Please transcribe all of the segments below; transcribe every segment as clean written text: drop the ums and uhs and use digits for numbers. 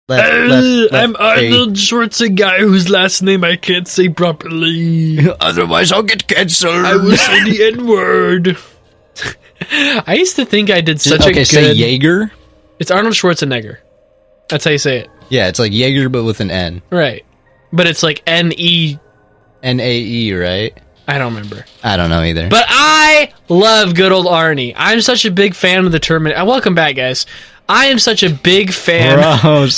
I'm Arnold Schwarzenegger, whose last name I can't say properly. Otherwise, I'll get cancelled. I will say the N-word. I used to think I did such a good... Okay, say Jaeger. It's Arnold Schwarzenegger. That's how you say it. Yeah, it's like Jaeger, but with an N. Right. But it's like N-E... N-A-E, right? I don't remember. I don't know either. But I love good old Arnie. I'm such a big fan of the Terminator. Welcome back, guys. I am such a big fan of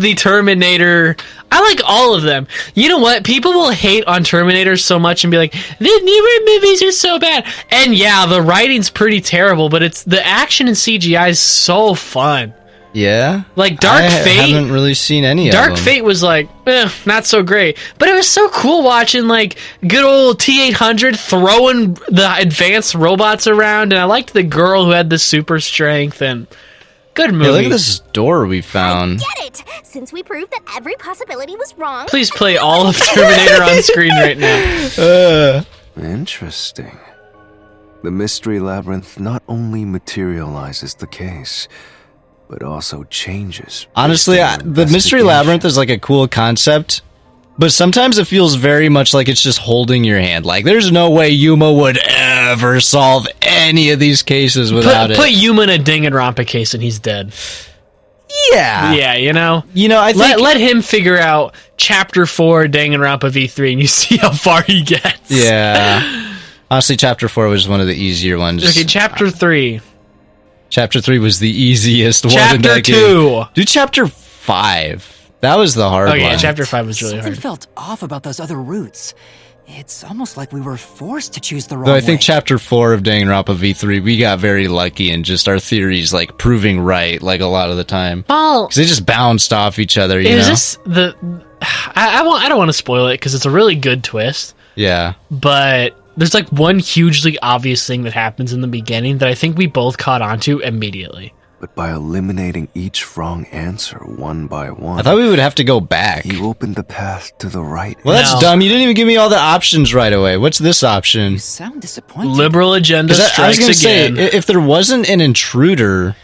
the Terminator. I like all of them. You know what? People will hate on Terminator so much and be like, the newer movies are so bad. And yeah, the writing's pretty terrible, but it's the action and CGI is so fun. Yeah? Like Dark Fate. I haven't really seen any of them. Dark Fate was like, not so great. But it was so cool watching like good old T-800 throwing the advanced robots around, and I liked the girl who had the super strength, and good movie. Hey, look at this door we found. I get it! Since we proved that every possibility was wrong. Please play all of Terminator on screen right now. Interesting. The Mystery Labyrinth not only materializes the case, but also changes. Honestly, the Mystery Labyrinth is like a cool concept, but sometimes it feels very much like it's just holding your hand. Like, there's no way Yuma would ever solve any of these cases without it. Put Yuma in a Danganronpa case and he's dead. Yeah. Yeah, you know? I think... Let him figure out Chapter 4 Danganronpa V3 and you see how far he gets. Yeah. Honestly, Chapter 4 was one of the easier ones. Okay, Chapter 3. Chapter 3 was the easiest one in that game. Chapter 2. Do Chapter 5. That was the hard one. Yeah, Chapter 5 was really Something hard. felt off about those other routes. It's almost like we were forced to choose the wrong Though I think way. Chapter 4 of Danganronpa V3, we got very lucky in just our theories, like, proving right, like, a lot of the time. Well, because they just bounced off each other, you know? This the... I don't want to spoil it, because it's a really good twist. Yeah. But... there's like one hugely obvious thing that happens in the beginning that I think we both caught onto immediately. But by eliminating each wrong answer one by one, I thought we would have to go back. You opened the path to the right. Well, that's dumb. You didn't even give me all the options right away. What's this option? You sound disappointed. Liberal agenda strikes I was gonna again. say, if there wasn't an intruder,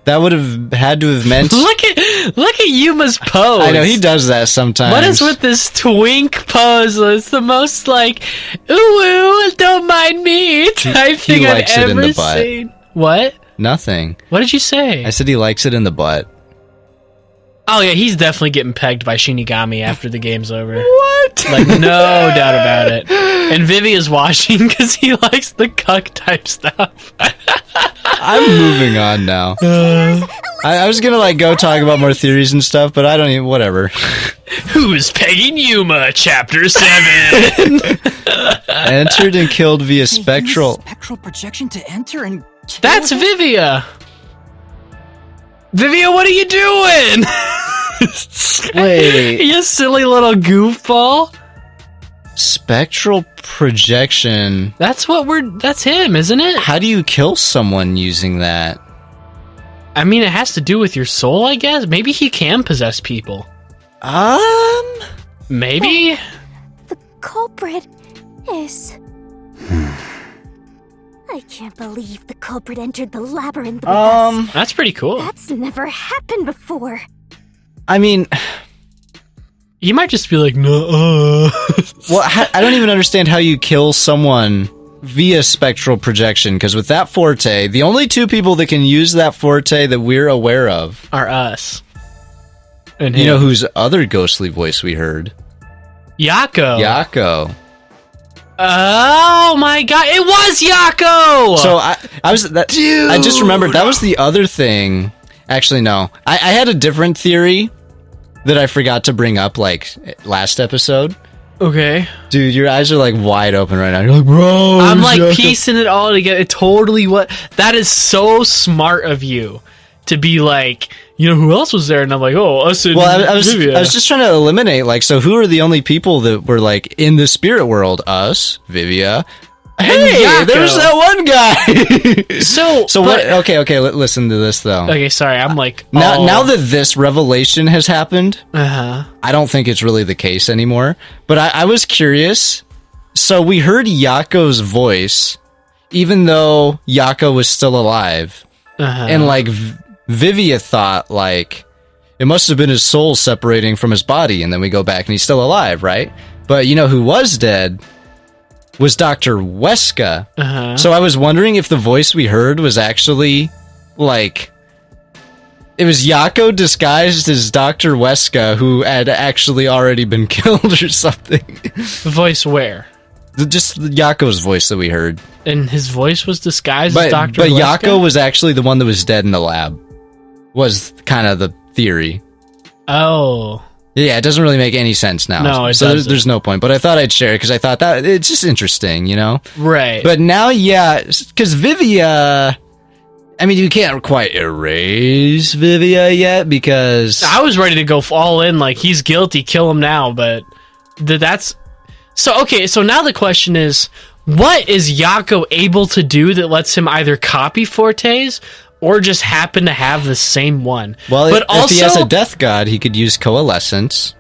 that would have had to have meant... Look at Yuma's pose. I know, he does that sometimes. What is with this twink pose? It's the most like, ooh, don't mind me type thing I've ever seen. What? Nothing. What did you say? I said he likes it in the butt. Oh yeah, he's definitely getting pegged by Shinigami after the game's over. What? Like, no doubt about it. And Vivia's watching because he likes the cuck type stuff. I'm moving on now. I was gonna like go talk about more theories and stuff, but I don't even. Whatever. Who's pegging Yuma? Chapter 7. Entered and killed via spectral. Spectral projection to enter and. That's Vivia. Vivia, what are you doing? Wait. You silly little goofball. Spectral projection. That's him, isn't it? How do you kill someone using that? I mean, it has to do with your soul, I guess. Maybe he can possess people. Maybe? The culprit is... I can't believe the culprit entered the labyrinth with us. That's pretty cool. That's never happened before. I mean... You might just be like, no. Well, I don't even understand how you kill someone via spectral projection, because with that forte, the only two people that can use that forte that we're aware of are us. And you know whose other ghostly voice we heard? Yako. Oh my god, it was Yako! So I just remembered that was the other thing. Actually, no. I had a different theory that I forgot to bring up like last episode. Okay. Dude, your eyes are like wide open right now. You're like, bro. I'm like piecing it all together. It totally that is so smart of you to be like, you know, who else was there? And I'm like, oh, us and I was Vivia. I was just trying to eliminate, like, so who are the only people that were like in the spirit world? Us, Vivia. Hey, Yako. there's that one guy. so what? Okay. Listen to this though. Okay, sorry. I'm like now that this revelation has happened, I don't think it's really the case anymore. But I was curious. So we heard Yako's voice, even though Yako was still alive, and like Vivia thought like it must have been his soul separating from his body, and then we go back and he's still alive, right? But you know who was dead was Dr. Weska. So I was wondering if the voice we heard was actually, like, it was Yako disguised as Dr. Weska, who had actually already been killed or something. The voice where? Just Yako's voice that we heard. And his voice was disguised as Dr. But Weska? Yako was actually the one that was dead in the lab. Was kind of the theory. Oh. Yeah, it doesn't really make any sense now. No, it so doesn't. there's no point. But I thought I'd share it because I thought that it's just interesting, you know? Right. But now, yeah, because Vivia... I mean, you can't quite erase Vivia yet because... I was ready to go all in, like, he's guilty, kill him now, but that's... So, okay, so now the question is, what is Yako able to do that lets him either copy Fortes or just happen to have the same one? Well, but if he has a death god, he could use Coalescence.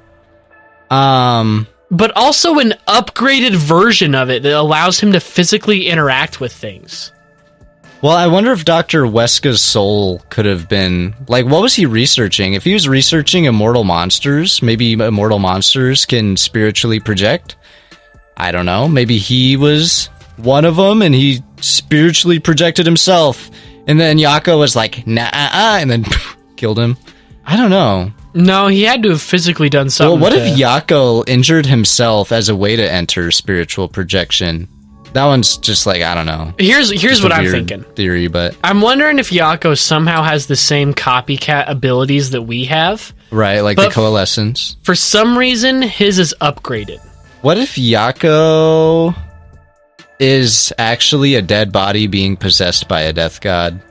But also an upgraded version of it that allows him to physically interact with things. Well, I wonder if Dr. Weska's soul could have been... Like, what was he researching? If he was researching immortal monsters, maybe immortal monsters can spiritually project? I don't know. Maybe he was one of them and he spiritually projected himself. And then Yako was like, nah, and then killed him. I don't know. No, he had to have physically done something. Well, what if Yako injured himself as a way to enter spiritual projection? That one's just like, I don't know. Here's what I'm weird thinking. Theory, but I'm wondering if Yako somehow has the same copycat abilities that we have. right, like but the Coalescence. For some reason, his is upgraded. What if Yako is actually a dead body being possessed by a death god?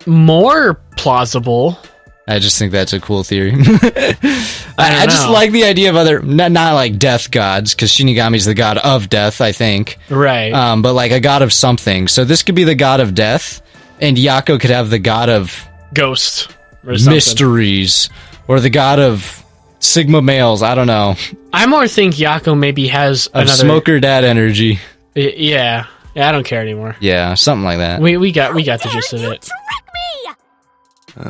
More plausible. I just think that's a cool theory. I just like the idea of other, not like death gods, because Shinigami's the god of death, I think. Right. But like a god of something. So this could be the god of death, and Yako could have the god of Ghost. Or something. mysteries, or the god of Sigma males. I don't know. I more think Yako maybe has Of another... smoker dad energy. Yeah. I don't care anymore. Yeah, something like that. We got the gist of it. Trick me!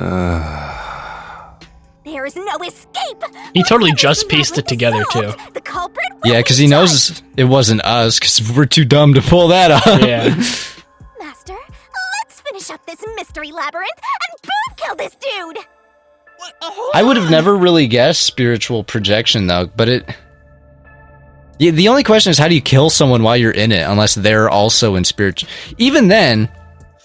There is no escape. He totally just pieced it together, too. The culprit will Yeah, because he knows it wasn't us, because we're too dumb to pull that up. Yeah. Master, let's finish up this mystery labyrinth and boom kill this dude. I would have never really guessed spiritual projection, though, but it... Yeah, the only question is, how do you kill someone while you're in it, unless they're also in spiritual... Even then...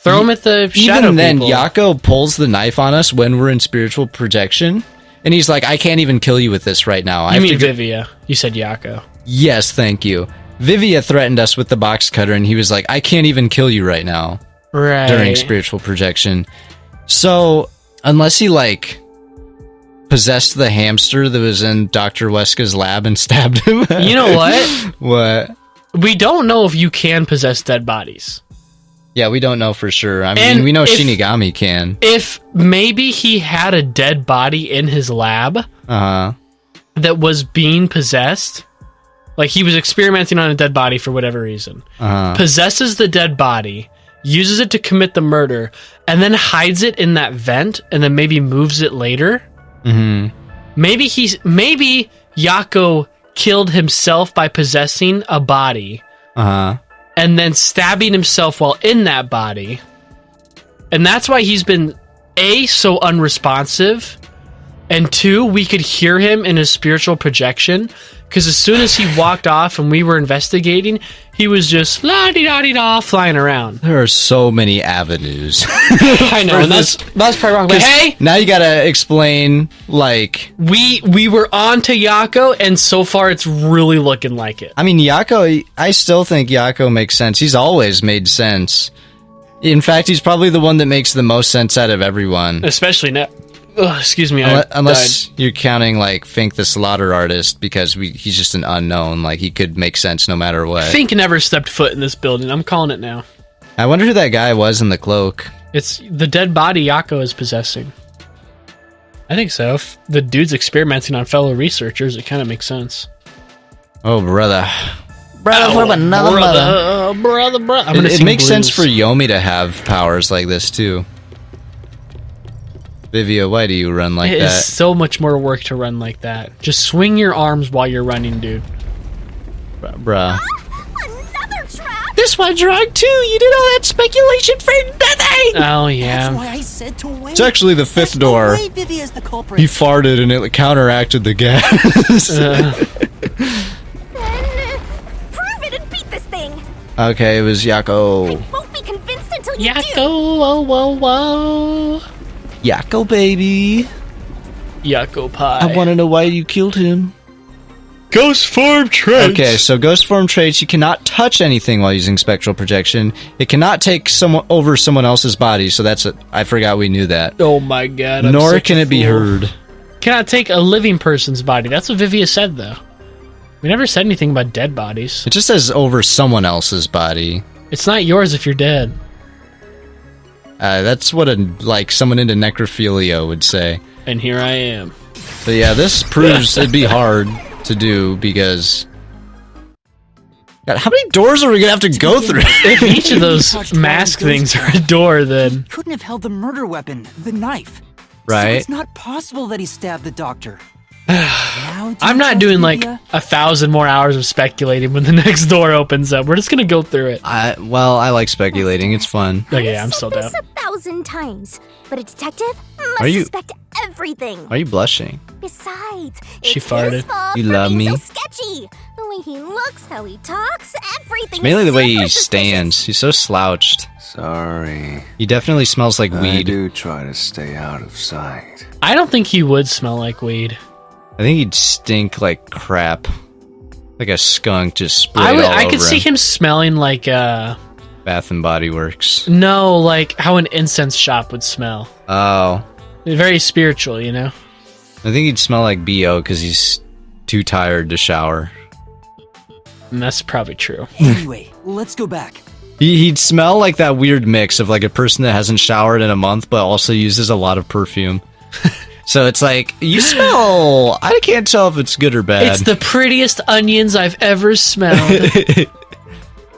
Throw him at the shadow Even then, people. Yako pulls the knife on us when we're in spiritual projection, and he's like, I can't even kill you with this right now. You mean Vivia. You said Yako. Yes, thank you. Vivia threatened us with the box cutter, and he was like, I can't even kill you right now. Right. During spiritual projection. So, unless he, like, possessed the hamster that was in Dr. Weska's lab and stabbed him. You know what? What? We don't know if you can possess dead bodies. Yeah, we don't know for sure. I mean, And we know if- Shinigami can. If maybe he had a dead body in his lab Uh-huh. that was being possessed, like he was experimenting on a dead body for whatever reason, possesses the dead body, uses it to commit the murder, and then hides it in that vent, and then maybe moves it later. Mm-hmm. Maybe Yako killed himself by possessing a body. Uh-huh. And then stabbing himself while in that body. And that's why he's been, A, so unresponsive, and 2, we could hear him in his spiritual projection, because as soon as he walked off and we were investigating, he was just la-di-da-di-da flying around. There are so many avenues. I know, and that's probably wrong. But hey! Now you gotta explain, like... We were on to Yako, and so far it's really looking like it. I mean, Yako, I still think Yako makes sense. He's always made sense. In fact, he's probably the one that makes the most sense out of everyone. Especially now. Ugh, excuse me, Unless you're counting, like, Fink the Slaughter Artist, because he's just an unknown. Like, he could make sense no matter what. Fink never stepped foot in this building. I'm calling it now. I wonder who that guy was in the cloak. It's the dead body Yako is possessing. I think so. If the dude's experimenting on fellow researchers, it kind of makes sense. Oh, brother. Brother. I'm gonna It sing makes sense for blues. Yomi to have powers like this, too. Vivia, why do you run like It that? is so much more work to run like that. Just swing your arms while you're running, dude. Bruh. Another trap! This one's wrong too. You did all that speculation for nothing. Oh, That's yeah. why I said to wait. It's actually the fifth There's door. No way Vivia is the culprit. He farted and it counteracted the gas. Then prove it and beat this thing! Okay, it was Yakko. Won't be convinced until you do! Yakko, whoa, whoa, whoa. Yakko, baby. Yakko pie. I want to know why you killed him. Ghost form traits. Okay, so ghost form traits, you cannot touch anything while using spectral projection. It cannot take over someone else's body, so that's I forgot we knew that. Oh my god. I'm Nor such can a it be fool. heard. Cannot take a living person's body. That's what Vivia said, though. We never said anything about dead bodies. It just says over someone else's body. It's not yours if you're dead. That's what someone into necrophilia would say. And here I am. But yeah, this proves it'd be hard to do because... God, how many doors are we gonna have to go through? If each of those mask things are a door, then... Couldn't have held the murder weapon, the knife. Right. So it's not possible that he stabbed the doctor. Now, do I'm you not trust doing like Vivia? 1,000 more hours of speculating when the next door opens up. We're just gonna go through it. I like speculating. It's fun. Okay, yeah, I'm still said down. this 1,000 times, but a detective must Are you- suspect everything. Are you blushing? Besides, She it's farted. his fault You for love being me? so sketchy. The way he looks, how he talks, everything. Mainly is the way he super suspicious. stands. He's so slouched. Sorry. He definitely smells like I weed. do try to stay out of sight. I don't think he would smell like weed. I think he'd stink like crap. Like a skunk just sprayed all I over could see him smelling like Bath and Body Works. no, like how an incense shop would smell. Oh. Very spiritual, you know? I think he'd smell like B.O. because he's too tired to shower. And that's probably true. Anyway, let's go back. He'd smell like that weird mix of like a person that hasn't showered in a month but also uses a lot of perfume. So it's like, you smell... I can't tell if it's good or bad. It's the prettiest onions I've ever smelled.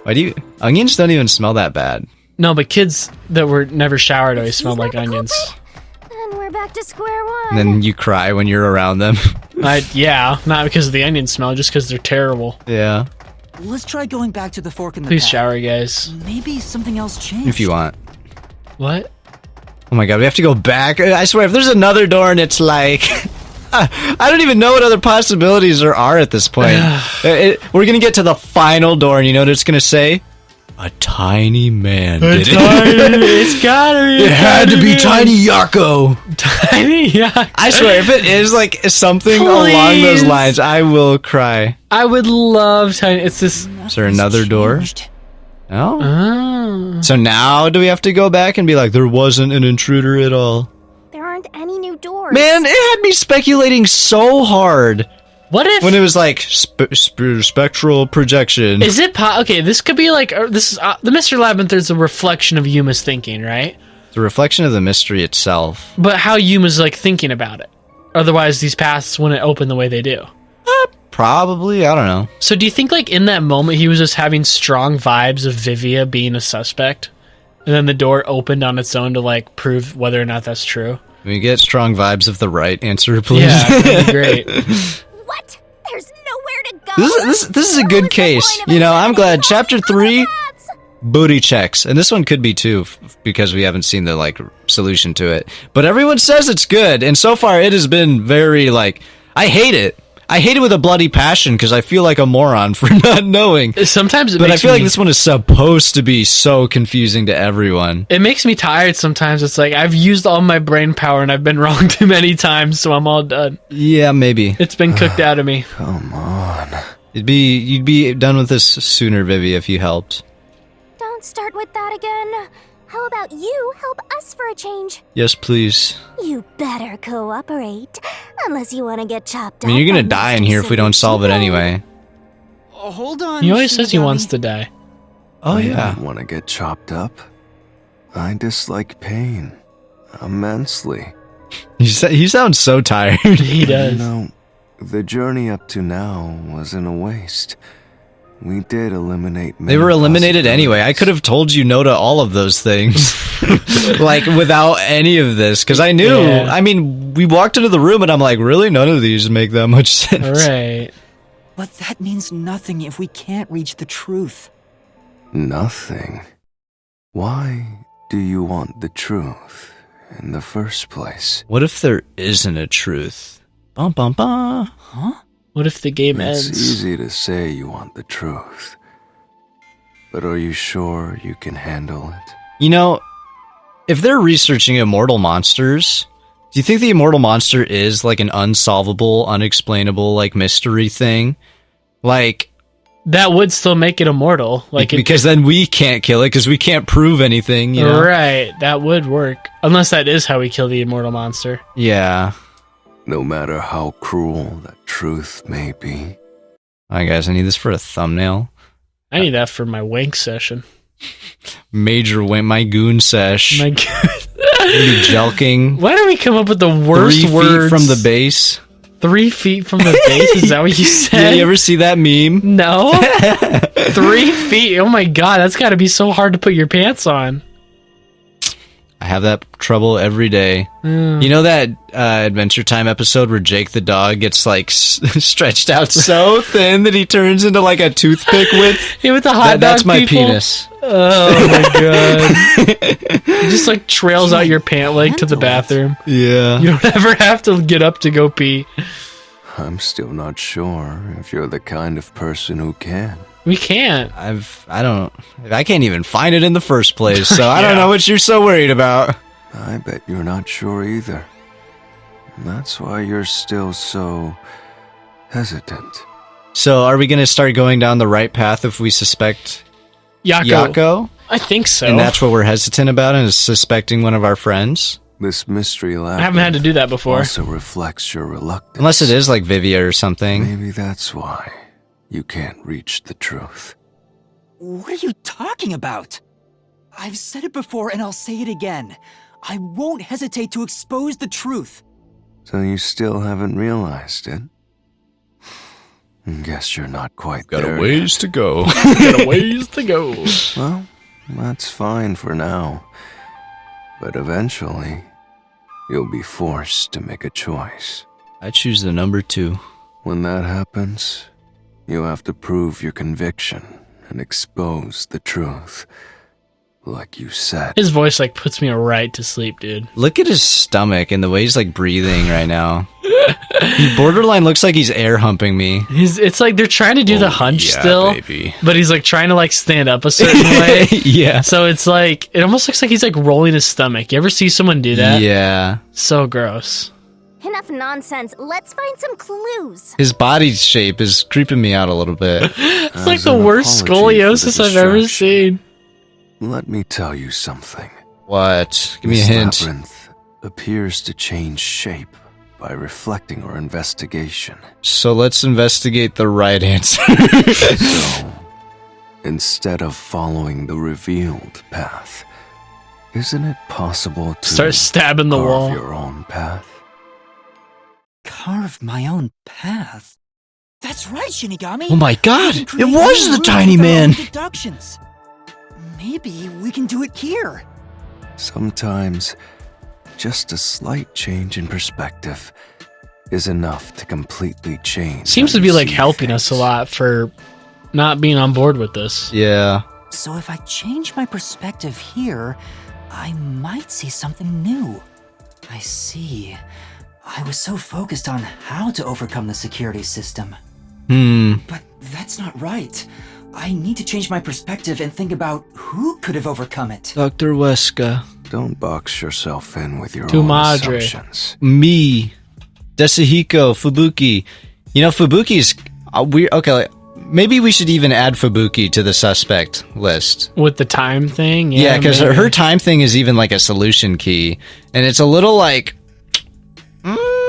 Why do you... Onions don't even smell that bad. No, but kids that were never showered always smelled He's like not the onions. culprit. Then we're back to square one. And then you cry when you're around them. Yeah, not because of the onion smell, just because they're terrible. Yeah. Let's try going back to the fork in the Please path. shower, guys. Maybe something else changed. If you want. What? Oh my god, we have to go back. I swear, if there's another door and it's like... I don't even know what other possibilities there are at this point. We're gonna get to the final door and you know what it's gonna say? A tiny man did it. It's gotta be. It had to be Tiny Yakko. Tiny, yeah. I swear, if it is like something along those Please. lines, I will cry. I would love tiny. It's this. Is there another door? Changed. No? Oh. So now do we have to go back and be like, there wasn't an intruder at all? There aren't any new doors. Man, it had me speculating so hard What if? when it was like spectral projection. Is it okay? This could be like this is the Mr. Labyrinth is a reflection of Yuma's thinking, right? It's a reflection of the mystery itself. But how Yuma's like thinking about it. Otherwise, these paths wouldn't open the way they do. Probably, I don't know. So, do you think like in that moment he was just having strong vibes of Vivia being a suspect, and then the door opened on its own to like prove whether or not that's true? Can we get strong vibes of the right answer, please? Yeah, that'd be great. What? There's nowhere to go. This is a What good was the case. point of You know, I'm glad. abandoning Chapter all 3, paths? booty checks. And this one could be too, because we haven't seen the, like, solution to it. But everyone says it's good. And so far, it has been very, like, I hate it. I hate it with a bloody passion because I feel like a moron for not knowing. Sometimes it But I makes feel like me- this one is supposed to be so confusing to everyone. It makes me tired sometimes. It's like I've used all my brain power and I've been wrong too many times, so I'm all done. Yeah, maybe. It's been cooked out of me. Come on. You'd be done with this sooner, Vivi, if you helped. Don't start with that again. How about you help us for a change? Yes, please. You better cooperate. Unless you want to get chopped I mean, up you're gonna by die in Mr. here if we don't solve it Shinigami. anyway. Oh, hold on. He always says he Shinigami. wants to die. Oh, I yeah. don't want to get chopped up. I dislike pain immensely. He sounds so tired. He does. You know, the journey up to now wasn't a waste. We did eliminate They many were eliminated anyway. I possibilities. could have told you no to all of those things. like without any of this, because I knew. Yeah. I mean, we walked into the room and I'm like, really, none of these make that much sense. Right. But that means nothing if we can't reach the truth. Nothing. Why do you want the truth in the first place? What if there isn't a truth? Bum bum bum. Huh? What if the game It's ends? easy to say you want the truth, but are you sure you can handle it? You know, if they're researching immortal monsters, do you think the immortal monster is like an unsolvable, unexplainable, like mystery thing? Like, That would still make it immortal. Like because then we can't kill it because we can't prove anything, you know? Right. That would work. Unless that is how we kill the immortal monster. Yeah. No matter how cruel that truth may be. Alright guys, I need this for a thumbnail. I need that for my wank session. Major win, my goon sesh. My God. Maybe jelking. Why do we come up with the worst 3 words? feet from the base. 3 feet from the base? Is that what you said? Yeah, you ever see that meme? No. 3 feet. Oh my God, that's got to be so hard to put your pants on. I have that trouble every day. You know that Adventure Time episode where Jake the dog gets like stretched out so thin that he turns into like a toothpick width? Yeah, with the hot dog That's my people. penis. Oh my God. It just like trails out your pant leg to the bathroom. Yeah. You don't ever have to get up to go pee. I'm still not sure if you're the kind of person who can. We can't. I can't even find it in the first place, so I don't know what you're so worried about. I bet you're not sure either. That's why you're still so hesitant. So are we going to start going down the right path if we suspect Yako? I think so. And that's what we're hesitant about, is suspecting one of our friends? This mystery lab I haven't had to do that before. also reflects your reluctance. Unless it is like Vivia or something. Maybe that's why you can't reach the truth. What are you talking about? I've said it before and I'll say it again. I won't hesitate to expose the truth. So you still haven't realized it? Guess you're not quite there yet. to go. Got a ways to go. Well, that's fine for now. But eventually, you'll be forced to make a choice. I choose the number 2. When that happens, you have to prove your conviction and expose the truth. Like you said. His voice like puts me right to sleep, dude. Look at his stomach and the way he's like breathing right now. He borderline looks like he's air humping me. It's like they're trying to do the hunch yeah, still, baby. but he's like trying to like stand up a certain way. Yeah. So it's like, it almost looks like he's like rolling his stomach. You ever see someone do that? Yeah. So gross. Enough nonsense. Let's find some clues. His body shape is creeping me out a little bit. It's like As the an worst apology for the scoliosis I've ever distraction, seen. Let me tell you something. What? Give me a This hint. labyrinth appears to change shape by reflecting our investigation. So let's investigate the right answer. So, instead of following the revealed path, isn't it possible to Start stabbing the carve wall. your own path? Carve my own path? That's right, Shinigami. Oh my god! We It can create was new the rules tiny with our own man! Deductions. Maybe we can do it here. Sometimes, just a slight change in perspective is enough to completely change. Seems how to be you like see helping us a things. lot for not being on board with this. Yeah. So if I change my perspective here, I might see something new. I see. I was so focused on how to overcome the security system. But that's not right. I need to change my perspective and think about who could have overcome it. Dr. Weska. Don't box yourself in with your Tu own madre. assumptions. Me. Desahiko. Fubuki. You know, Fubuki's weird. Okay, like, maybe we should even add Fubuki to the suspect list. With the time thing? Yeah, because maybe. her time thing is even like a solution key. And it's a little like...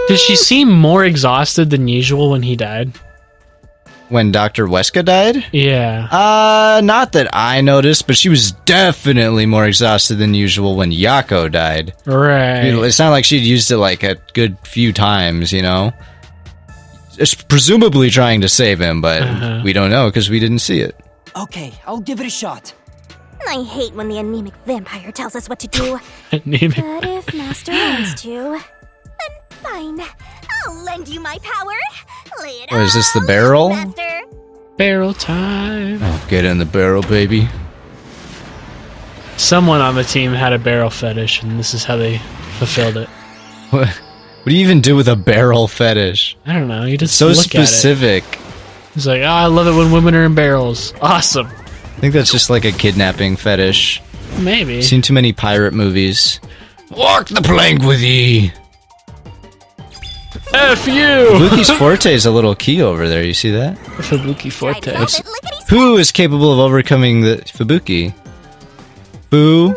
Did she seem more exhausted than usual when he died? When Dr. Weska died? Yeah. Not that I noticed, but she was definitely more exhausted than usual when Yako died. Right. You know, it's not like she'd used it like a good few times, you know? It's presumably trying to save him, but we don't know because we didn't see it. Okay, I'll give it a shot. I hate when the anemic vampire tells us what to do. Anemic. But if Master wants to, then fine. I'll lend you my power. Lay it What, is this the all barrel? out, Master. Barrel time. Oh, get in the barrel, baby. Someone on the team had a barrel fetish, and this is how they fulfilled it. What do you even do with a barrel fetish? I don't know. You just So look specific. at it. He's like, oh, I love it when women are in barrels. Awesome. I think that's just like a kidnapping fetish. Maybe. Seen too many pirate movies. Walk the plank with ye. F you! Luki's forte is a little key over there. You see that? Fubuki Forte. Tried to solve it, lickety-split. Who is capable of overcoming the Fubuki? Boo.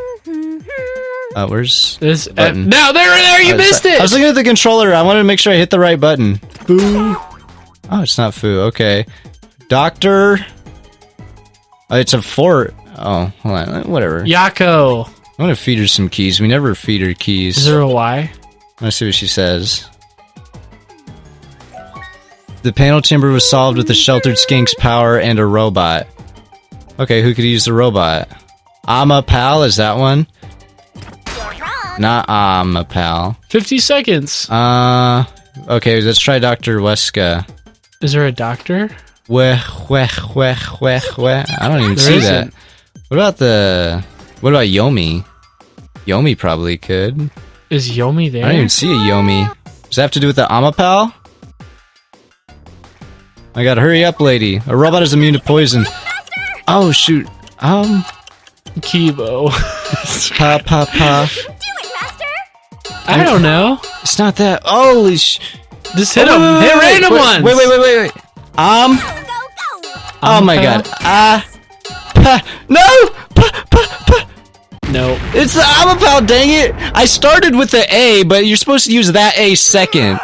Where's This button? no, there, you missed sorry. it. I was looking at the controller. I wanted to make sure I hit the right button. Boo. Oh, it's not Foo. Okay. Doctor. Oh, it's a fort. Oh, hold on. Whatever. Yako. I'm gonna feed her some keys. We never feed her keys. Is there a Y? Let's see what she says. The panel chamber was solved with the sheltered skink's power and a robot. Okay, who could use the robot? Pal, is that one? Not Pal. 50 seconds. Okay, let's try Dr. Weska. Is there a doctor? I don't even see that. isn't. What about Yomi? Yomi probably could. Is Yomi there? I don't even see a Yomi. Does that have to do with the Pal? I gotta hurry up, lady. A robot is immune to poison. Oh, shoot. Kibo. Pa. Do it, Master. I don't know. It's not that. Holy sh. Just hit him. Hit random ones. Wait. Go, go, go. Oh my god. No! No. It's the Pal, dang it! I started with the A, but you're supposed to use that A second.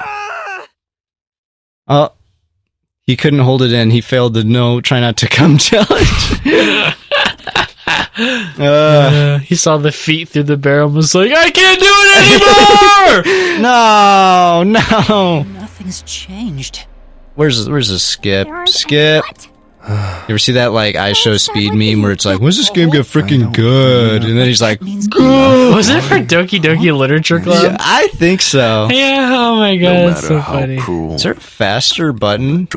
Oh. He couldn't hold it in. He failed the try not to come challenge. He saw the feet through the barrel and was like, I can't do it anymore! No. Nothing's changed. Where's the skip? There aren't Skip. what? You ever see that like I show speed meme where it's like, when's this game get freaking good? And then he's like, Was it for Doki Doki Literature Club? yeah, I think so. Yeah, oh my god, No that's matter so how funny. cruel. Is there a faster button?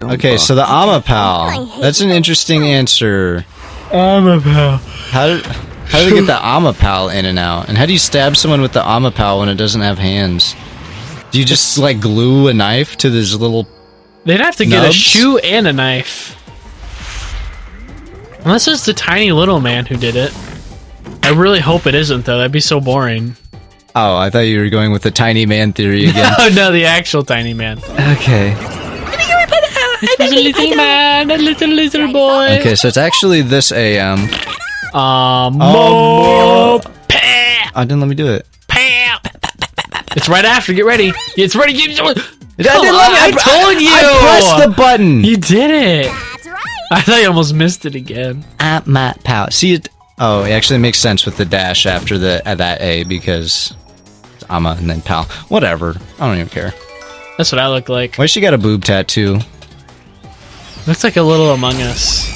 Okay, so the Pal. That's an interesting answer. Pal. How do they get the Pal in and out? And how do you stab someone with the Pal when it doesn't have hands? Do you just like glue a knife to this little? They'd have to get a Nubs? shoe and a knife. Unless it's the tiny little man who did it. I really hope it isn't, though. That'd be so boring. Oh, I thought you were going with the tiny man theory again. Oh no, the actual tiny man. Okay. It was a little man, a little boy. Okay, so it's actually this AM. More. Oh, didn't let me do it. It's right after. Get ready. It's ready. I told you. I pressed the button. You did it. That's right. I thought you almost missed it again. Pal. See it? Oh, it actually makes sense with the dash after that A because it's and then Pal. Whatever. I don't even care. That's what I look like. Why she got a boob tattoo? Looks like a little Among Us.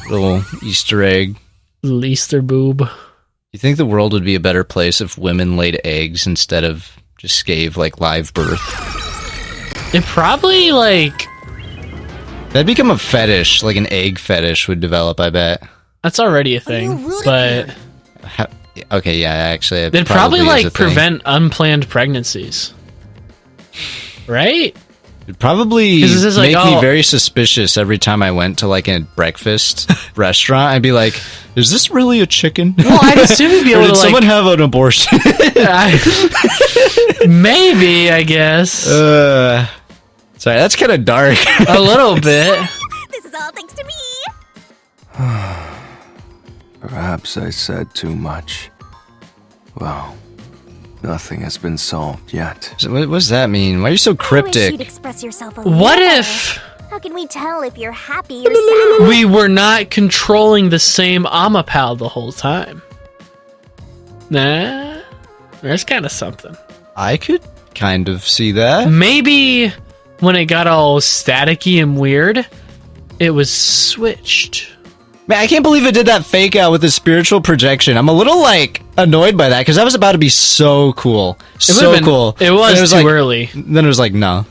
Little Easter egg. Little Easter boob. You think the world would be a better place if women laid eggs instead of just gave like live birth? It probably like That'd become a fetish, like an egg fetish would develop, I bet. that's already a thing, but Okay, yeah, actually, it they'd probably is a like thing. prevent unplanned pregnancies, right? It'd probably 'Cause this is like, make me oh- very suspicious every time I went to like a breakfast restaurant. I'd be like, "Is this really a chicken? Well, I'd assume you'd be Or able did to someone like have an abortion?" maybe, I guess Sorry, that's kind of dark. a little bit. This is all thanks to me. Perhaps I said too much. Well, nothing has been solved yet. So what does that mean? Why are you so I wish you'd cryptic? express yourself a little What better. if How can we tell if you're happy or sad? we were not controlling the same Amapal the whole time? Nah, there's kind of something. I could kind of see that. Maybe when it got all staticky and weird, it was switched. Man, I can't believe it did that fake out with the spiritual projection. I'm a little like annoyed by that because that was about to be so cool, so cool. It was too like, early. Then it was like, no.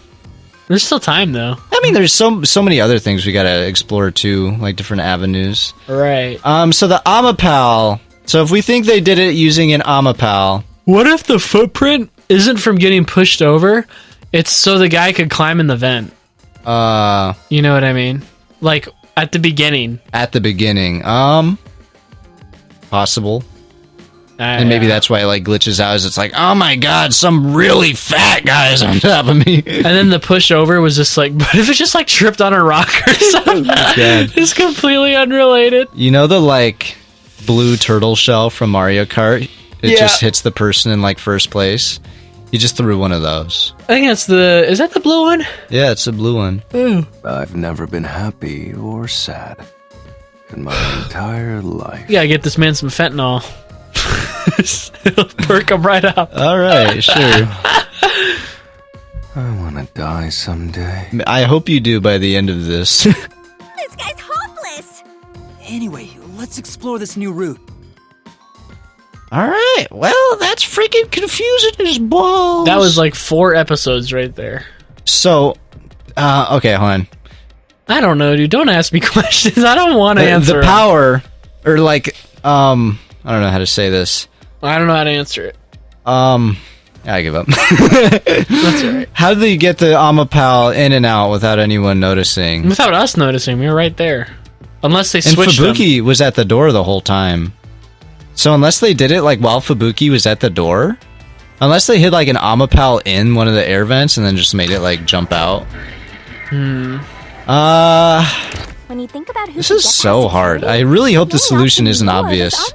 There's still time though. I mean, there's so many other things we gotta explore too, like different avenues. Right. So the Amapal. So if we think they did it using an Amapal, What if the footprint isn't from getting pushed over? It's so the guy could climb in the vent. You know what I mean? Like at the beginning. At the beginning, possible. And maybe that's why it like glitches out. Is it's like, oh my god, some really fat guy's on top of me. And then the push over was just like, but if it just like tripped on a rock or something, it's completely unrelated. You know the like blue turtle shell from Mario Kart? It just hits the person in like first place. You just threw one of those. I think that's the. Is that the blue one? Yeah, it's a blue one. I've never been happy or sad in my entire life. You gotta get this man some fentanyl. It'll perk him right up. All right, sure. I want to die someday. I hope you do by the end of this. This guy's hopeless. Anyway, let's explore this new route. All right, well, that's freaking confusing as balls. That was like 4 episodes right there. So, okay, hold on. I don't know, dude. Don't ask me questions. I don't want to answer. The power, or like, I don't know how to say this. I don't know how to answer it. I give up. That's alright. How did they get the Amapal in and out without anyone noticing? Without us noticing, we were right there. Unless they And switched them. Fubuki was at the door the whole time. So unless they did it like while Fubuki was at the door, unless they hid like an Amapal in one of the air vents and then just made it like jump out. When you think about who This is so hard. I really hope the solution isn't obvious.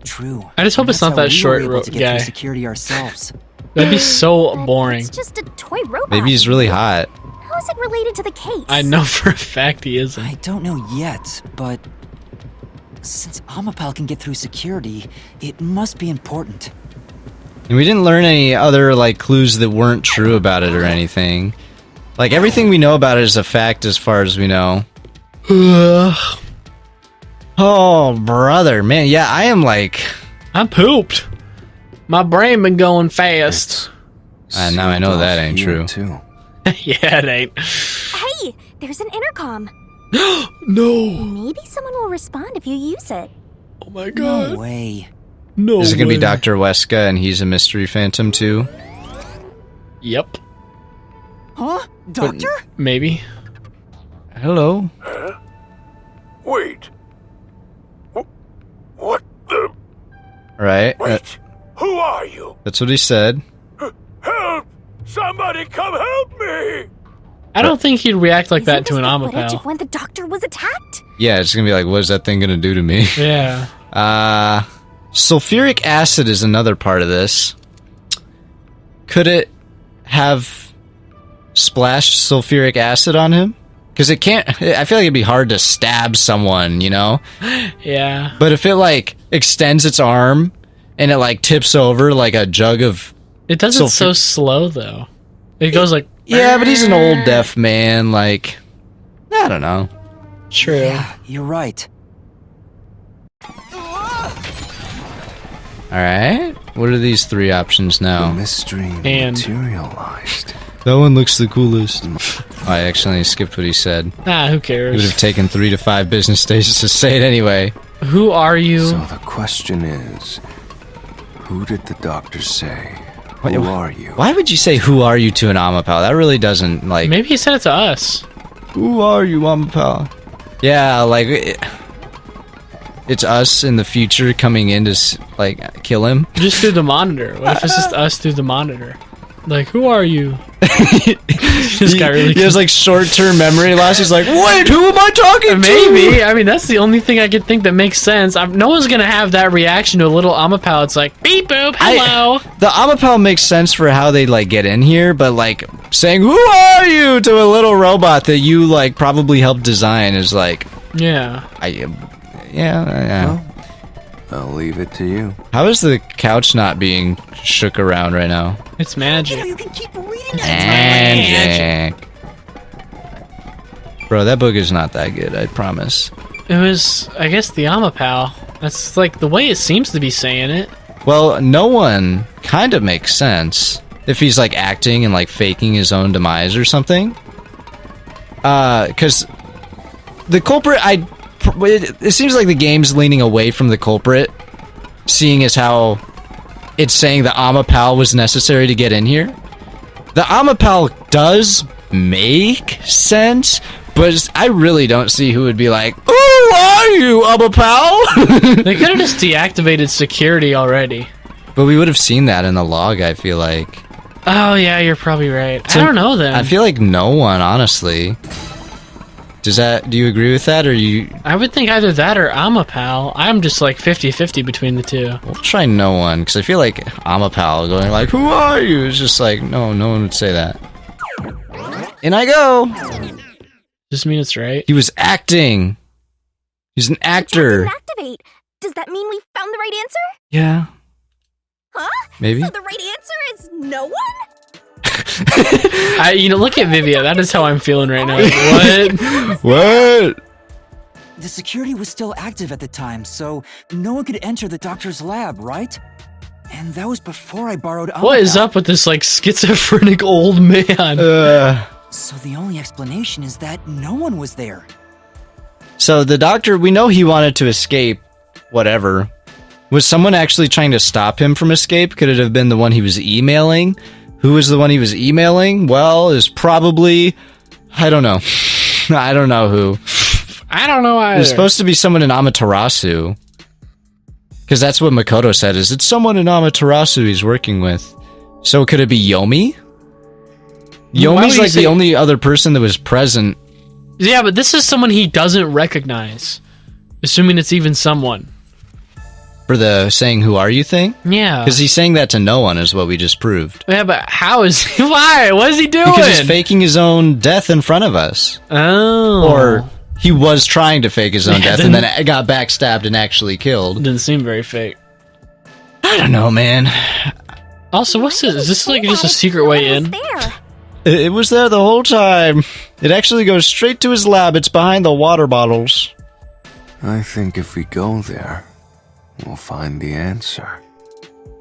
True. I just hope it's That's not how that we short were able to get guy. through security ourselves. That'd be so boring. It's just a toy robot. Maybe he's really hot. How is it related to the case? I know for a fact he isn't. I don't know yet, but since Amapal can get through security, it must be important. And we didn't learn any other like clues that weren't true about it or anything. Like everything we know about it is a fact as far as we know. Oh, brother, man. Yeah, I am like... I'm pooped. My brain been going fast. now I know that ain't true. Too. Yeah, it ain't. Hey, there's an intercom. No. Maybe someone will respond if you use it. Oh my god. No way. No. Is it gonna be way. Dr. Weska and he's a mystery phantom too? Yep. Huh? But Doctor? maybe. Hello. Wait. What the? Right. Wait. Who are you? That's what he said. Help! Somebody come help me! I don't think he'd react like that Isn't to an this the footage Amapal. of when the doctor was attacked? Yeah, it's gonna be like, what is that thing gonna do to me? Yeah. Sulfuric acid is another part of this. Could it have splashed sulfuric acid on him? Because it can't... I feel like it'd be hard to stab someone, you know? Yeah. But if it, like, extends its arm and it, like, tips over like a jug of... It does it so slow, though. It goes like... Yeah, but he's an old deaf man, like... I don't know. True. Yeah, you're right. Alright. What are these 3 options The now? mystery And- materialized. That one looks the coolest. I accidentally skipped what he said. Who It would cares? have taken 3 to 5 business days to say it anyway. Who are you? So the question is, who did the doctor say? What- Who are you? Why would you say, who are you to an Amapal? That really doesn't, like... Maybe he said it to us. Who are you, Amapal? Yeah, like... It's us in the future coming in to, like, kill him. Just through the monitor. What if it's just us through the monitor? Like, who are you? This guy really... He has, like, short-term memory loss. He's like, wait, who am I talking to? Maybe. I mean, that's the only thing I could think that makes sense. No one's gonna have that reaction to a little Amapal. It's like, beep boop, hello. The Amapal makes sense for how they, like, get in here, but, like, saying, who are you, to a little robot that you, like, probably helped design is, like... Yeah. Yeah. I'll leave it to you. How is the couch not being shook around right now? It's magic. You can keep reading it. Magic. Bro, that book is not that good, I promise. It was, I guess, the Amapal. That's like the way it seems to be saying it. Well, no one kind of makes sense if he's like acting and like faking his own demise or something. Because the culprit, it seems like the game's leaning away from the culprit, seeing as how it's saying the Amapal was necessary to get in here. The Amapal does make sense, but I really don't see who would be like, "Who are you, Amapal?" They could have just deactivated security already. But we would have seen that in the log, I feel like. Oh yeah, you're probably right. So, I don't know then. I feel like no one, honestly. Do you agree with that, or you... I would think either that or Amapal. I'm just like 50-50 between the two. We'll try no one, because I feel like Amapal going like, "Who are you?" is just like, no one would say that. In I go! Does this mean it's right? He was acting. He's an actor. Activate. Does that mean we found the right answer? Yeah. Huh? Maybe. So the right answer is no one? Look at Vivia. That is how I'm feeling right now. What? What? The security was still active at the time, so no one could enter the doctor's lab, right? And that was before I borrowed What is up with this like schizophrenic old man? So the only explanation is that no one was there. So the doctor, we know he wanted to escape, whatever. Was someone actually trying to stop him from escape? Could it have been the one he was emailing? Who was the one he was emailing? Well, is probably... I don't know. I don't know who. I don't know either. It was supposed to be someone in Amaterasu. Because that's what Makoto said, is it's someone in Amaterasu he's working with. So could it be Yomi? Yomi's like the only other person that was present. Yeah, but this is someone he doesn't recognize. Assuming it's even someone. For the saying "who are you" thing? Yeah. Because he's saying that to no one is what we just proved. Yeah, but how is he? Why? What is he doing? Because he's faking his own death in front of us. Oh. Or he was trying to fake his own death and then got backstabbed and actually killed. Didn't seem very fake. I don't know, man. Also, what's this? Is this like just a secret way in? It was there the whole time. It actually goes straight to his lab. It's behind the water bottles. I think if we go there, we'll find the answer.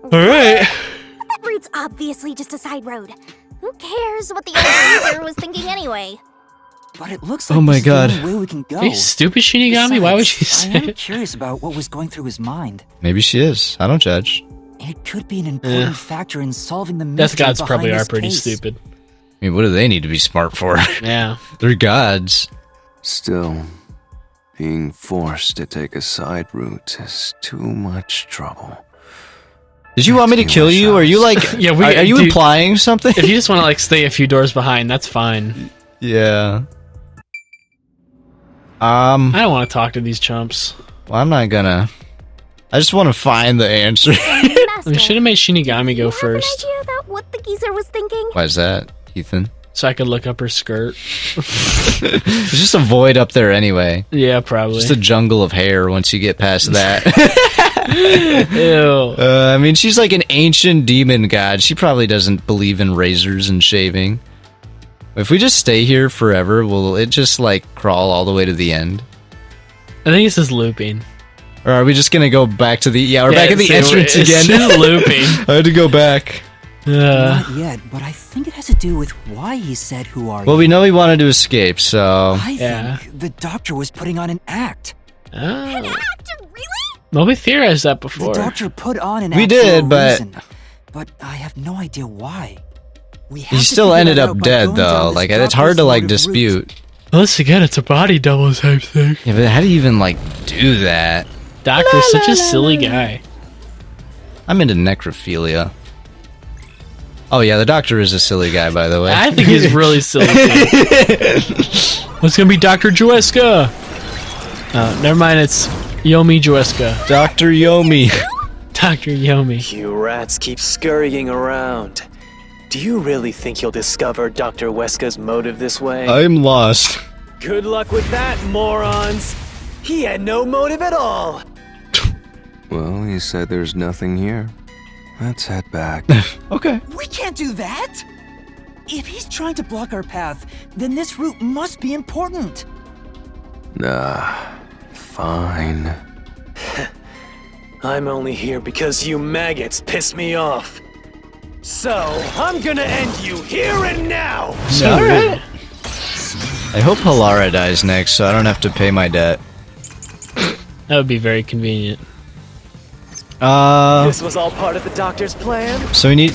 Alright. That route's obviously just a side road. Who cares what the other user was thinking anyway? But it looks like Oh my this God. is the only way we can go. Are you stupid, Shinigami? Why would you Besides, say I am it? curious about what was going through his mind. Maybe she is. I don't judge. It could be an important factor in solving the Death mystery gods behind probably this are pretty case. stupid. I mean, what do they need to be smart for? Yeah. They're gods. Still, being forced to take a side route is too much trouble. Did you want me to kill you? Are you like... Yeah, are you dude, implying something? If you just want to like stay a few doors behind, that's fine. Yeah. I don't want to talk to these chumps. Well, I'm not gonna... I just want to find the answer. We should have made Shinigami go first, Idea about what the geezer was thinking? Why is that, Ethan? so I could look up her skirt. There's just a void up there anyway. Yeah, probably. Just a jungle of hair once you get past that. Ew. I mean, she's like an ancient demon god. She probably doesn't believe in razors and shaving. If we just stay here forever, will it just like crawl all the way to the end? I think this is looping. Or are we just gonna go back to the... Yeah, we're back at the so entrance it's again. still looping. I had to go back. Not yet, but I think it has to do with why he said, "Who are you?" Well, we know he wanted to escape, so... I Yeah. think the doctor was putting on an act. Oh. Really? Well, we theorized that The before. doctor put on an We act did, for a but- reason, but I have no idea why. We have He to still figure ended that up out by dead, going down though. this Like, it's hard doctor's to, like, motive route. dispute. Once again, it's a body double type thing. Yeah, but how do you even, like, do that? Doctor's such a silly guy. I'm into necrophilia. Oh, yeah, the doctor is a silly guy, by the way. I think he's really silly. What's gonna be Dr. Jueska? Oh, never mind, it's Yomi Jueska. Dr. Yomi. Dr. Yomi. You rats keep scurrying around. Do you really think you'll discover Dr. Weska's motive this way? I'm lost. Good luck with that, morons! He had no motive at all! Well, he said there's nothing here. Let's head back. Okay. We can't do that. If he's trying to block our path, then this route must be important. Nah, fine. I'm only here because you maggots piss me off. So, I'm gonna end you here and now! Alright. I hope Halara dies next, so I don't have to pay my debt. That would be very convenient. This was all part of the doctor's plan? So we need...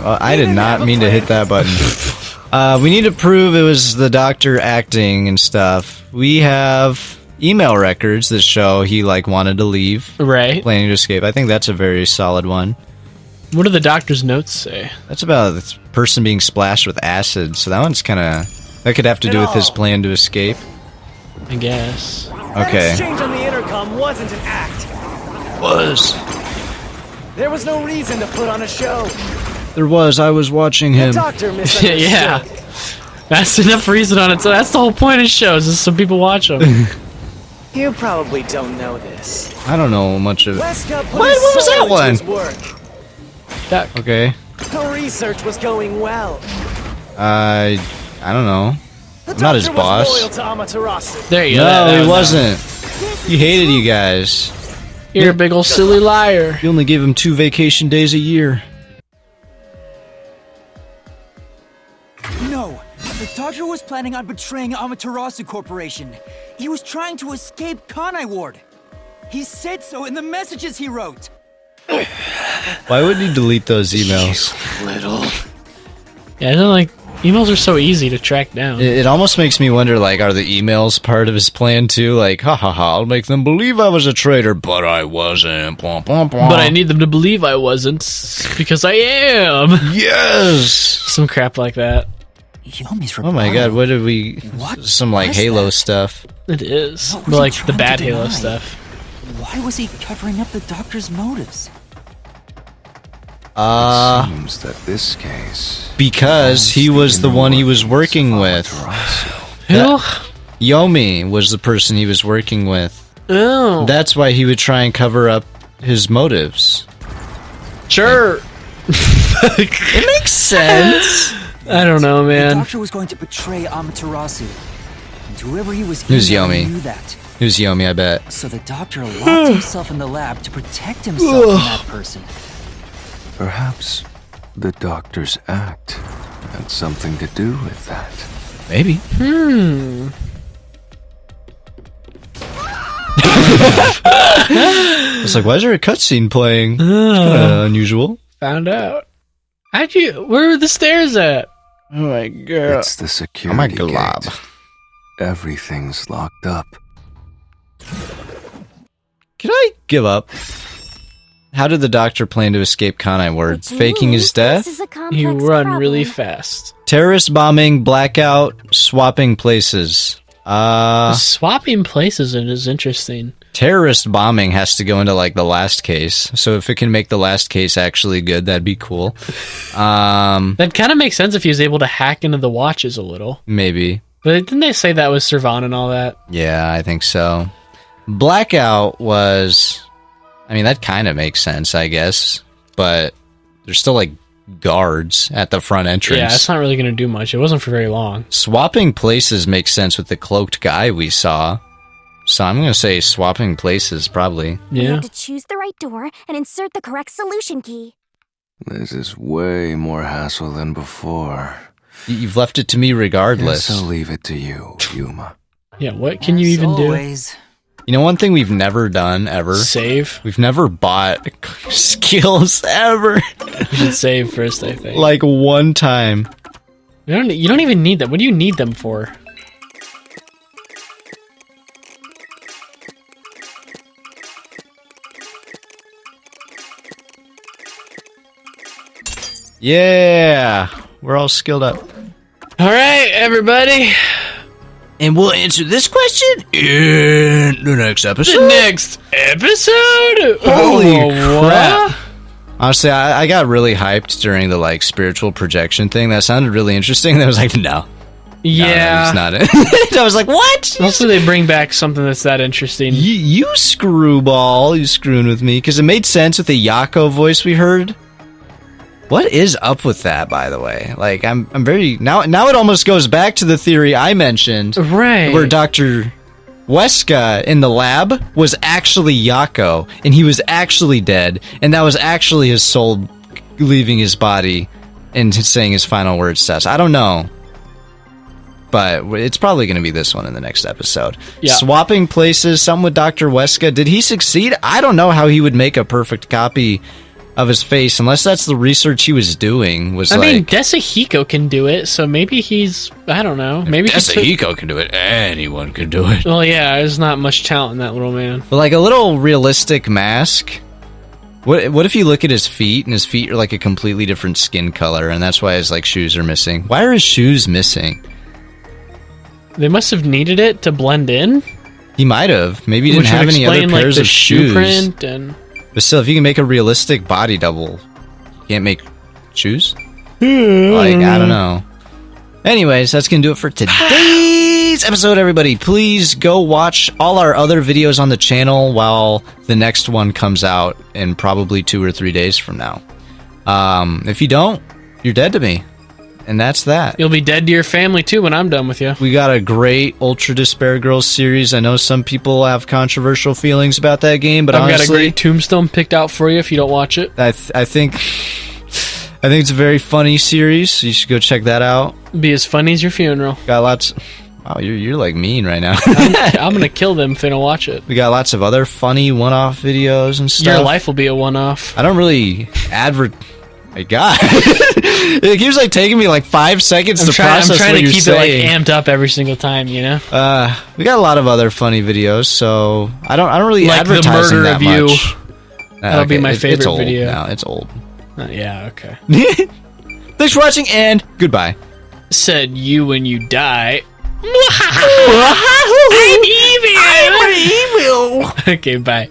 I did not mean to hit that button. We need to prove it was the doctor acting and stuff. We have email records that show he, like, wanted to leave. Right. Planning to escape. I think that's a very solid one. What do the doctor's notes say? That's about this person being splashed with acid, so that one's kind of... That could have to do with his plan to escape. I guess. That Okay. exchange on the intercom wasn't an act. Was. There was no reason to put on a show. There was. I was watching The him. doctor misunderstood. Yeah. That's enough reason on it. So that's the whole point of shows, is so people watch them. You probably don't know this. I don't know much of it. Weska put What his was soul that into one? his work. Duck. Okay. The research was going well. I don't know. The I'm not his doctor was boss. loyal to Amaterasu. There you go. No, he wasn't. He hated you guys. You're a big old silly liar. You only gave him 2 vacation days a year. No, the doctor was planning on betraying Amaterasu Corporation. He was trying to escape Kanai Ward. He said so in the messages he wrote. Why would he delete those emails? Little. Yeah, I don't like emails are so easy to track down. It almost makes me wonder, like, are the emails part of his plan too? Like, ha ha ha, I'll make them believe I was a traitor, but I wasn't. Blah, blah, blah. But I need them to believe I wasn't, because I am. Yes! Some crap like that. Yomi's Oh my god, what did we... What Some, like, was Halo that? stuff. It is. What was But he like the trying to bad Halo deny? stuff. Why was he covering up the doctor's motives? Seems that this case... Because he was the one he was working with. Who? Yomi was the person he was working with. Oh. That's why he would try and cover up his motives. Sure. It makes sense. I don't know, The man. doctor was going to betray Amaterasu. And whoever he was Who's emailing Yomi? knew that. Who's Yomi, I bet. So the doctor locked himself in the lab to protect himself from that person. Perhaps the doctor's act had something to do with that. Maybe. It's like, why is there a cutscene playing? It's kinda unusual. Found out. How'd you? Where are the stairs at? Oh my god. It's the Oh security my gate. glob. Everything's locked up. Can I give up? How did the doctor plan to escape Kanai Ward? Which Faking his means death? This is a complex You run problem. really fast. Terrorist bombing, blackout, swapping places. Swapping places is interesting. Terrorist bombing has to go into, like, the last case. So if it can make the last case actually good, that'd be cool. That kind of makes sense if he was able to hack into the watches a little. Maybe. But didn't they say that was Servan and all that? Yeah, I think so. Blackout was... I mean, that kind of makes sense, I guess. But there's still, like, guards at the front entrance. Yeah, it's not really going to do much. It wasn't for very long. Swapping places makes sense with the cloaked guy we saw. So I'm going to say swapping places, probably. You Yeah. have to choose the right door and insert the correct solution key. This is way more hassle than before. You've left it to me regardless. Guess I'll leave it to you, Yuma. Yeah, what can you As even always. You know one thing we've never done, ever? do? Save. We've never bought skills, ever. You should save first, I think. Like, one time. You don't even need them. What do you need them for? Yeah! We're all skilled up. All right, everybody. And we'll answer this question in the next The episode. next episode. Holy Oh, crap. what? Honestly, I got really hyped during the, like, spiritual projection thing. That sounded really interesting. I was like, no. Yeah. No, it's not it. I was like, what? Hopefully they bring back something that's that interesting. You screwball. You screwing with me. Because it made sense with the Yako voice we heard. What is up with that, by the way? Like, I'm very now it almost goes back to the theory I mentioned, Right. where Dr. Weska in the lab was actually Yako, and he was actually dead, and that was actually his soul leaving his body and saying his final words to us. I don't know, but it's probably going to be this one in the next episode. Yeah. Swapping places, something with Dr. Weska. Did he succeed? I don't know how he would make a perfect copy of his face, unless that's the research he was doing. I mean, Desahiko can do it, so maybe he's... I don't know. Maybe Desahiko can do it. Anyone can do it. Well, yeah, there's not much talent in that little man. But like a little realistic mask. What if you look at his feet, and his feet are like a completely different skin color, and that's why his like shoes are missing? Why are his shoes missing? They must have needed it to blend in. He might have. Maybe he didn't Which would have any other explain, like, pairs the of shoe shoes. print and... But still, if you can make a realistic body double, you can't make shoes? Like, I don't know. Anyways, that's going to do it for today's episode, everybody. Please go watch all our other videos on the channel while the next one comes out in probably 2 or 3 days from now. If you don't, you're dead to me. And that's that. You'll be dead to your family, too, when I'm done with you. We got a great Ultra Despair Girls series. I know some people have controversial feelings about that game, but I've honestly, got a great tombstone picked out for you if you don't watch it. I think it's a very funny series. You should go check that out. Be as funny as your funeral. Got lots. Wow, you're like mean right now. I'm gonna kill them if they don't watch it. We got lots of other funny one-off videos and stuff. Your life will be a one-off. I don't really My God, it keeps like taking me like 5 seconds to process I'm trying what to you're keep saying. it like amped up every single time, you know. We got a lot of other funny videos, so I don't really Like the advertise them murder that of you. much. That'll be my it's favorite old video. now. It's old. Yeah, okay. Thanks for watching, and goodbye. Said you when you die. I'm evil. Okay, bye.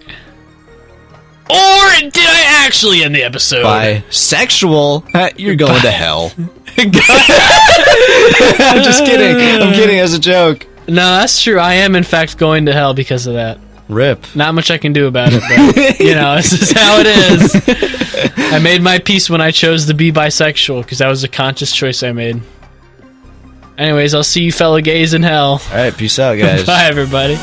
Or did I actually end the episode? Bisexual? You're going to hell. I'm just kidding. I'm kidding as a joke. No, that's true. I am, in fact, going to hell because of that. Rip. Not much I can do about it, but, you know, this is how it is. I made my peace when I chose to be bisexual, because that was a conscious choice I made. Anyways, I'll see you fellow gays in hell. All right, peace out, guys. Bye, everybody.